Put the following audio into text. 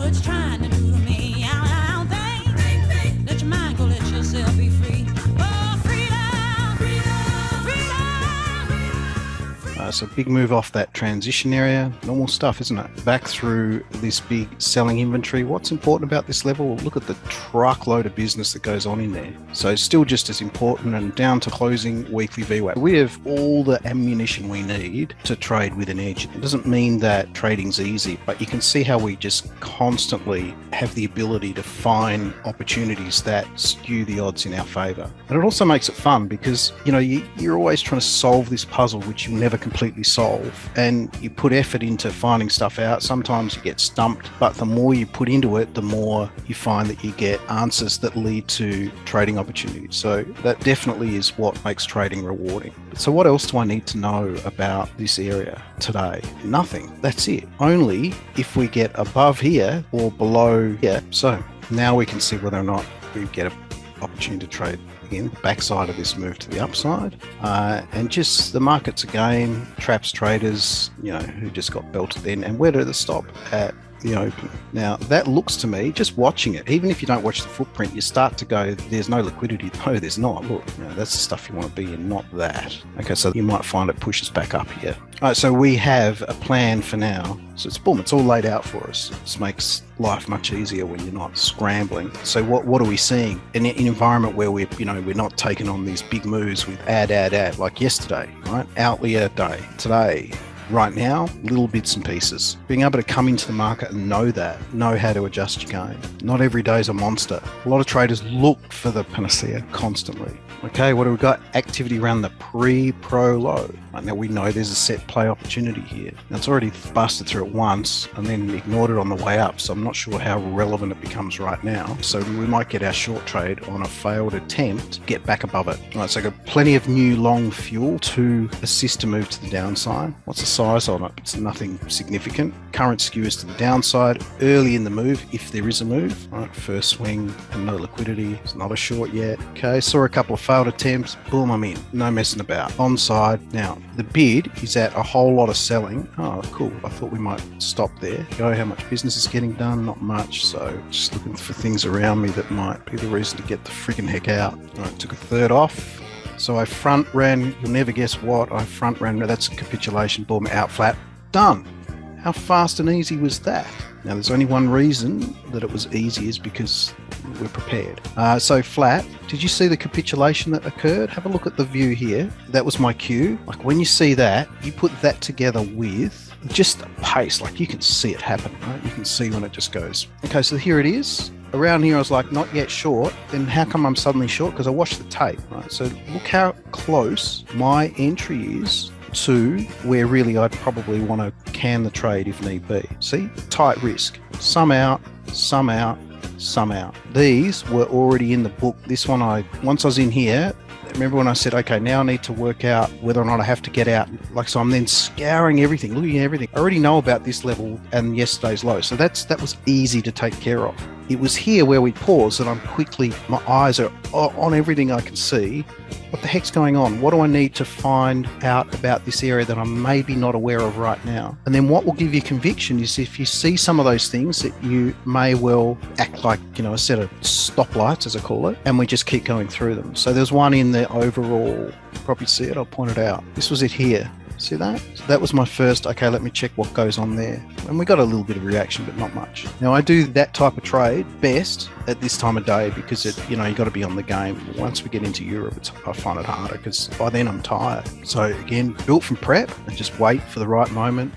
it's trying to do to me. I don't think, let your mind go, let yourself be free. Oh, freedom, freedom, freedom, freedom. So big move off that transition area. Normal stuff, isn't it? Back through this big selling inventory. What's important about this level? Look at the truckload of business that goes on in there. So it's still just as important, and down to closing weekly VWAP. We have all the ammunition we need to trade with an edge. It doesn't mean that trading's easy, but you can see how we just constantly have the ability to find opportunities that skew the odds in our favor. And it also makes it fun because, you're always trying to solve this puzzle, which you'll never completely solve, and you put effort into finding stuff out. Sometimes you get stumped, but the more you put into it, the more you find that you get answers that lead to trading opportunities. So that definitely is what makes trading rewarding. So what else do I need to know about this area today? Nothing. That's it. Only if we get above here or below here. So now we can see whether or not we get an opportunity to trade again, backside of this move to the upside, and just the market's a game. Traps traders, who just got belted then, and where did it stop? At the open. Now that looks to me, just watching it, even if you don't watch the footprint, you start to go, there's no liquidity. No, there's not. Look, that's the stuff you want to be in, not that. Okay, so you might find it pushes back up here. All right, so we have a plan for now. So it's boom, it's all laid out for us. This makes life much easier when you're not scrambling. So what are we seeing in an environment where we're not taking on these big moves with add like yesterday, right? Outlier day. Today, right now, little bits and pieces. Being able to come into the market and know how to adjust your game. Not every day is a monster. A lot of traders look for the panacea constantly. Okay, what do we got? Activity around the pre-pro low. Right, now we know there's a set play opportunity here. Now it's already busted through it once and then ignored it on the way up, so I'm not sure how relevant it becomes right now. So we might get our short trade on a failed attempt, get back above it. All right, so I've got plenty of new long fuel to assist to move to the downside. What's the size on it? It's nothing significant. Current skew is to the downside early in the move, if there is a move. All right, first swing and no liquidity. It's not a short yet. Okay, saw a couple of failed attempts. Boom, I'm in. No messing about. Onside. Now, the bid is at a whole lot of selling. Oh, cool. I thought we might stop there. Go how much business is getting done? Not much. So just looking for things around me that might be the reason to get the friggin' heck out. All right, took a third off. So I front ran, you'll never guess what, I front ran, that's a capitulation, boom, out flat, done. How fast and easy was that? Now there's only one reason that it was easy, is because we're prepared. So flat, did you see the capitulation that occurred? Have a look at the view here. That was my cue. Like when you see that, you put that together with just the pace, like you can see it happen, right? You can see when it just goes. Okay, so here it is. Around here I was like, not yet short. Then how come I'm suddenly short? Because I watched the tape, right? So look how close my entry is to where really I'd probably want to can the trade if need be. See, tight risk. Some out, some out, some out. These were already in the book. This one, once I was in here, remember when I said, okay, now I need to work out whether or not I have to get out. So I'm then scouring everything, looking at everything. I already know about this level and yesterday's low. So that was easy to take care of. It was here where we paused and my eyes are on everything I can see. What the heck's going on? What do I need to find out about this area that I'm maybe not aware of right now? And then what will give you conviction is if you see some of those things that you may well act like, a set of stoplights, as I call it, and we just keep going through them. So there's one in the overall, probably see it, I'll point it out. This was it here. See that? So that was my first, okay, let me check what goes on there. And we got a little bit of reaction, but not much. Now I do that type of trade best at this time of day because you got to be on the game. Once we get into Europe, I find it harder because by then I'm tired. So again, built from prep and just wait for the right moment.